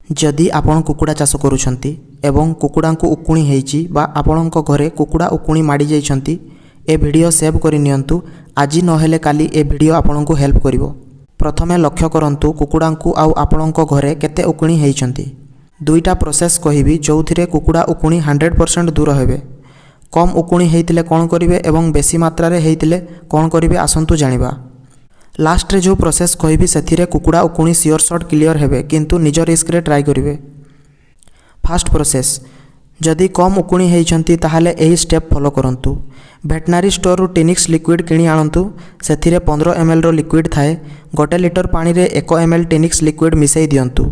जदि आपण कुकुड़ा चाष करुछंती एवं कुकुड़ा को उकुणी हेइची बा आपणक घरे कुकुड़ा उकुणी माड़ी जाइछंती ए वीडियो सेव करि नियंतु। आज नहेले काली ए वीडियो आपणक हेल्प करिवो। प्रथमे लक्ष्य करंतु कुकुड़ा को आउ आपणक घरे केते उकुणी हेइछंती। दुईटा प्रोसेस कहिबी जोथिरे कुकुड़ा उकुणी 100% दूर हेबे। कम उकुणी हेइतिले कोन करिवे एवं बेसी मात्रा रे हेइतिले कोन करिवे आसंतु जानिबा। लास्ट रे जो प्रोसेस कहिबी सेथिरे कुकुड़ा उकुणी सियोर शॉट क्लियर हेबे किंतु निज रिस्क रे ट्राई करिवे। फास्ट प्रोसेस जदि कम उकुणी हेइछंती ताहाले एही स्टेप फॉलो करंतु। वेटनरी स्टोर रु टिनिक्स लिक्विड किणी आनंतु। सेथिरे 15 ml रो लिक्विड थाए। 1 लिटर पानी रे 1 ml टिनिक्स लिक्विड मिसई दियंतु।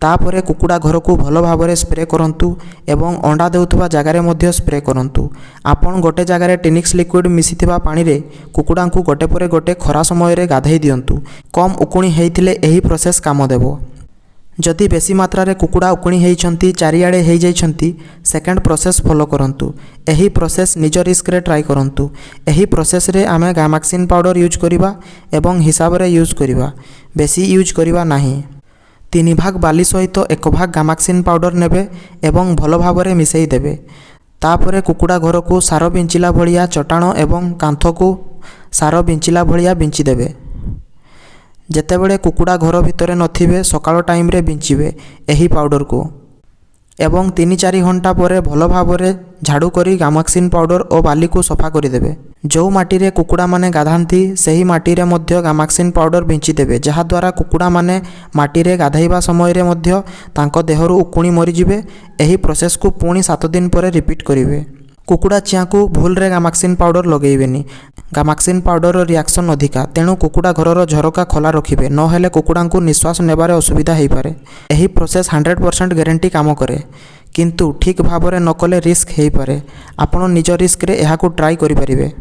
तापरे कुकुड़ा घर को भल भाव स्प्रे करंतु एवं अंडा देउथबा जगार मध्य स्प्रे करंतु। आपन गोटे जगार टिनिक्स लिक्विड मिसिथिबा पानी रे कुकुड़ा को गोटे परे गोटे खरा समय रे गाधई दियंतु। कम उकुणी हेइथिले एही प्रोसेस काम देबो। जदि बेसी मात्रा रे कुकुड़ा उकुणी हेइछंती चारिआडे हेइ जाइछंती सेकेंड प्रोसेस फॉलो करंतु। एही प्रोसेस निज रिस्क रे ट्राई करंतु। एही प्रोसेस रे आमे गामाक्सिन पाउडर यूज करिबा एवं हिसाब रे यूज करिबा, बेसी यूज करिबा नाही। 3 भाग बाली सहित 1 भाग गामाक्सिन पाउडर नेबे एवं भल भाव रे मिसई देबे। तापरे कुकुड़ा घर को सार बिंचिला भलिया चटाण एवं कांथ को सार बिंचिला भलिया बिंची देबे। जेतेबेले कुकुड़ा घर भितरे नथिबे सकाळ टाइम रे बिंचिबे एही पाउडर को एवं 3-4 घंटा परे भल भाव रे झाड़ू करी गामाक्सिन पाउडर और बाली को सफा करि देबे। जो माटी रे कुकुड़ा माने गाधांती सही माटी रे मध्य गामाक्सिन पाउडर बिंची देबे, जहा द्वारा कुकुड़ा माने माटी रे गाधैबा समय रे मध्य तांको देहरु उकुणी मरि जिवे। एही प्रोसेस को पुणी 7 दिन परे रिपीट करिवे। कुकुड़ा चिया को भूल रे gammexane powder लगेइबेनी। Gammexane powder reaction अधिका, तेणु कुकुड़ा घरर झरका खोला रखिबे, नहेले कुकुड़ा को निश्वास नेबारे असुविधा हेइ पारे। एही प्रोसेस 100% गारंटी काम करे किंतु ठीक भाव रे न कले रिस्क हेइ पारे। आपण निज रिस्क रे एहा को ट्राई करि परिबे।